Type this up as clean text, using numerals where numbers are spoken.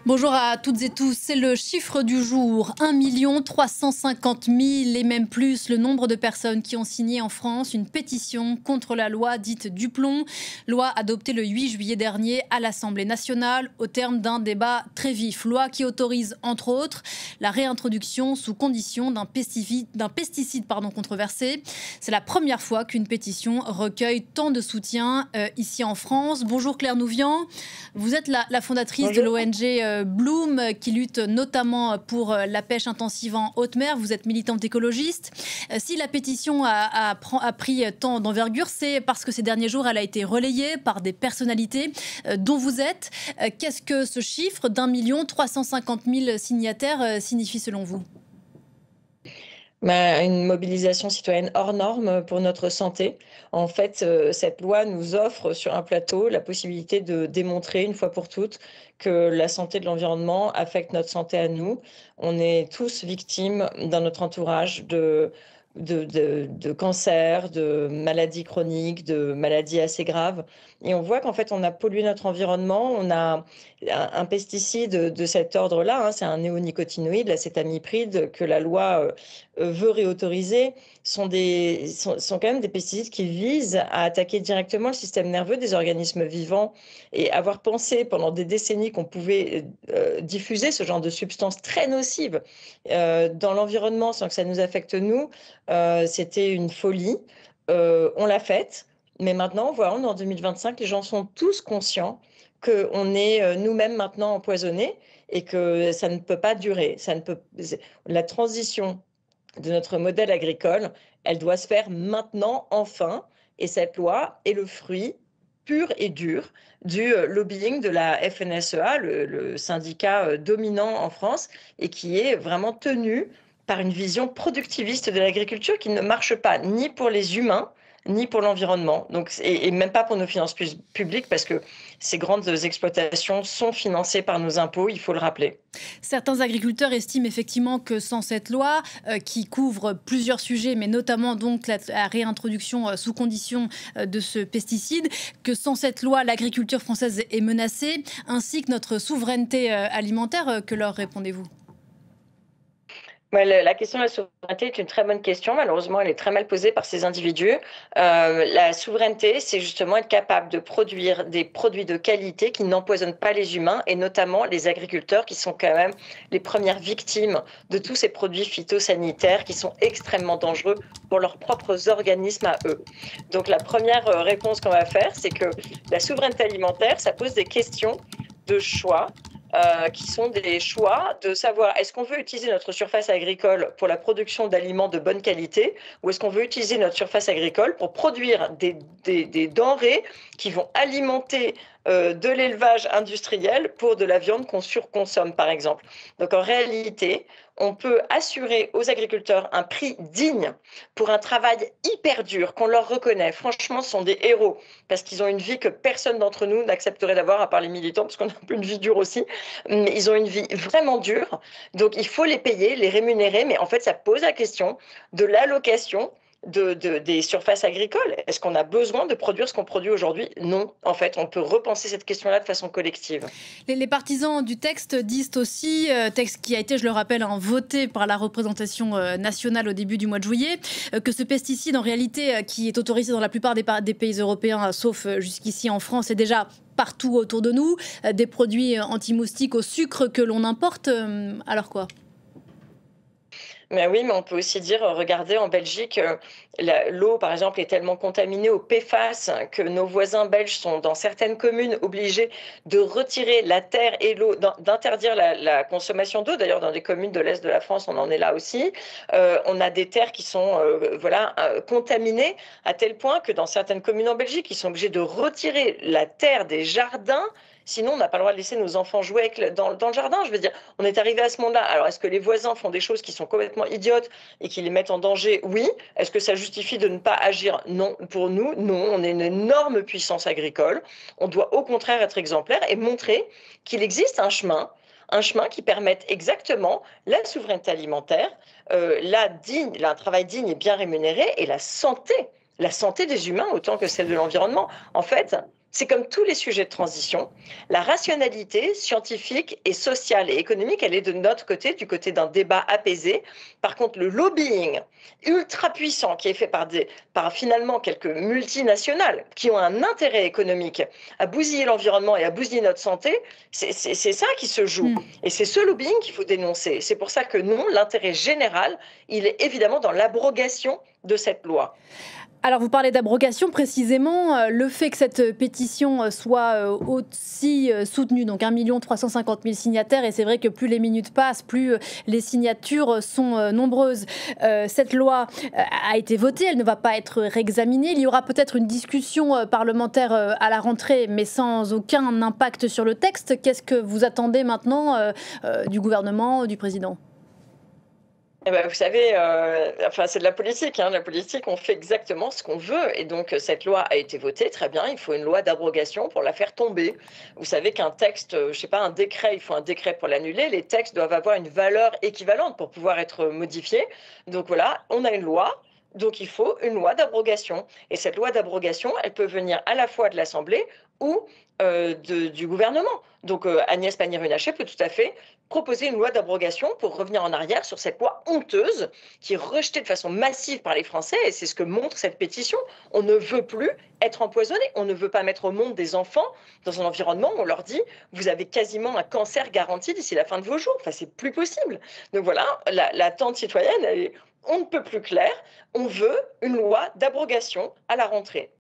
Bonjour à toutes et tous, c'est le chiffre du jour, 1 350 000 et même plus le nombre de personnes qui ont signé en France une pétition contre la loi dite Duplon, loi adoptée le 8 juillet dernier à l'Assemblée nationale au terme d'un débat très vif, loi qui autorise entre autres la réintroduction sous condition d'un pesticide controversé. C'est la première fois qu'une pétition recueille tant de soutien ici en France. Bonjour Claire Nouvian, vous êtes la fondatrice de l'ONG Bloom, qui lutte notamment pour la pêche intensive en haute mer. Vous êtes militante écologiste. Si la pétition a pris tant d'envergure, c'est parce que ces derniers jours, elle a été relayée par des personnalités dont vous êtes. Qu'est-ce que ce chiffre d'1 350 000 signataires signifie selon vous ? Une mobilisation citoyenne hors norme pour notre santé. En fait, cette loi nous offre sur un plateau la possibilité de démontrer une fois pour toutes que la santé de l'environnement affecte notre santé à nous. On est tous victimes dans notre entourage de cancers, de maladies chroniques, de maladies assez graves. Et on voit qu'en fait, on a pollué notre environnement. On a un pesticide de cet ordre-là, c'est un néonicotinoïde, l'acétamipride, que la loi veut réautoriser, sont quand même des pesticides qui visent à attaquer directement le système nerveux des organismes vivants. Et avoir pensé pendant des décennies qu'on pouvait diffuser ce genre de substances très nocives dans l'environnement sans que ça nous affecte nous, c'était une folie. On l'a faite, mais maintenant, voilà, on est en 2025, les gens sont tous conscients qu'on est nous-mêmes maintenant empoisonnés et que ça ne peut pas durer. La transition de notre modèle agricole, elle doit se faire maintenant, enfin. Et cette loi est le fruit pur et dur du lobbying de la FNSEA, le syndicat dominant en France, et qui est vraiment tenu par une vision productiviste de l'agriculture qui ne marche pas ni pour les humains, ni pour l'environnement, et même pas pour nos finances publiques, parce que ces grandes exploitations sont financées par nos impôts, il faut le rappeler. Certains agriculteurs estiment effectivement que sans cette loi, qui couvre plusieurs sujets, mais notamment donc la réintroduction sous condition de ce pesticide, que sans cette loi, l'agriculture française est menacée, ainsi que notre souveraineté alimentaire. Que leur répondez-vous ? La question de la souveraineté est une très bonne question. Malheureusement, elle est très mal posée par ces individus. La souveraineté, c'est justement être capable de produire des produits de qualité qui n'empoisonnent pas les humains, et notamment les agriculteurs, qui sont quand même les premières victimes de tous ces produits phytosanitaires qui sont extrêmement dangereux pour leurs propres organismes à eux. Donc la première réponse qu'on va faire, c'est que la souveraineté alimentaire, ça pose des questions de choix. Qui sont des choix de savoir est-ce qu'on veut utiliser notre surface agricole pour la production d'aliments de bonne qualité, ou est-ce qu'on veut utiliser notre surface agricole pour produire des denrées qui vont alimenter de l'élevage industriel pour de la viande qu'on surconsomme, par exemple. Donc en réalité, on peut assurer aux agriculteurs un prix digne pour un travail hyper dur qu'on leur reconnaît. Franchement, ce sont des héros parce qu'ils ont une vie que personne d'entre nous n'accepterait d'avoir, à part les militants, parce qu'on a un peu une vie dure aussi. Mais ils ont une vie vraiment dure. Donc il faut les payer, les rémunérer. Mais en fait, ça pose la question de l'allocation des surfaces agricoles. Est-ce qu'on a besoin de produire ce qu'on produit aujourd'hui ? Non. En fait, on peut repenser cette question-là de façon collective. Les partisans du texte disent aussi, texte qui a été, je le rappelle, voté par la représentation nationale au début du mois de juillet, que ce pesticide, en réalité, qui est autorisé dans la plupart des pays européens, sauf jusqu'ici en France, est déjà partout autour de nous, des produits anti-moustiques au sucre que l'on importe. Alors quoi ? Mais oui, mais on peut aussi dire, regardez, en Belgique, l'eau, par exemple, est tellement contaminée au PFAS que nos voisins belges sont, dans certaines communes, obligés de retirer la terre et l'eau, d'interdire la consommation d'eau. D'ailleurs, dans des communes de l'Est de la France, on en est là aussi. On a des terres qui sont contaminées à tel point que dans certaines communes en Belgique, ils sont obligés de retirer la terre des jardins. Sinon, on n'a pas le droit de laisser nos enfants jouer dans le jardin. Je veux dire, on est arrivé à ce monde-là. Alors, est-ce que les voisins font des choses qui sont complètement idiotes et qui les mettent en danger ? Oui. Est-ce que ça justifie de ne pas agir ? Non. Pour nous, non. On est une énorme puissance agricole. On doit au contraire être exemplaire et montrer qu'il existe un chemin qui permette exactement la souveraineté alimentaire, un travail digne et bien rémunéré, et la santé des humains autant que celle de l'environnement. En fait, C'est comme tous les sujets de transition, la rationalité scientifique et sociale et économique, elle est de notre côté, du côté d'un débat apaisé. Par contre, le lobbying ultra puissant qui est fait par finalement quelques multinationales qui ont un intérêt économique à bousiller l'environnement et à bousiller notre santé, c'est ça qui se joue. Hmm. Et c'est ce lobbying qu'il faut dénoncer. C'est pour ça que non, l'intérêt général, il est évidemment dans l'abrogation de cette loi. Alors, vous parlez d'abrogation précisément. Le fait que cette pétition soit aussi soutenue, donc 1 350 000 signataires, et c'est vrai que plus les minutes passent, plus les signatures sont nombreuses. Cette loi a été votée, elle ne va pas être réexaminée. Il y aura peut-être une discussion parlementaire à la rentrée, mais sans aucun impact sur le texte. Qu'est-ce que vous attendez maintenant du gouvernement, du président ? Eh ben, vous savez, enfin, c'est de la politique, hein. La politique, on fait exactement ce qu'on veut. Et donc, cette loi a été votée, très bien. Il faut une loi d'abrogation pour la faire tomber. Vous savez qu'un texte, je sais pas, un décret, il faut un décret pour l'annuler. Les textes doivent avoir une valeur équivalente pour pouvoir être modifiés. Donc voilà, on a une loi. Donc, il faut une loi d'abrogation. Et cette loi d'abrogation, elle peut venir à la fois de l'Assemblée ou du gouvernement. Donc, Agnès Pannier-Runacher peut tout à fait proposer une loi d'abrogation pour revenir en arrière sur cette loi honteuse qui est rejetée de façon massive par les Français. Et c'est ce que montre cette pétition. On ne veut plus être empoisonné. On ne veut pas mettre au monde des enfants dans un environnement où on leur dit vous avez quasiment un cancer garanti d'ici la fin de vos jours. Enfin, c'est plus possible. Donc voilà, l'attente citoyenne, elle est on ne peut plus clair. On veut une loi d'abrogation à la rentrée.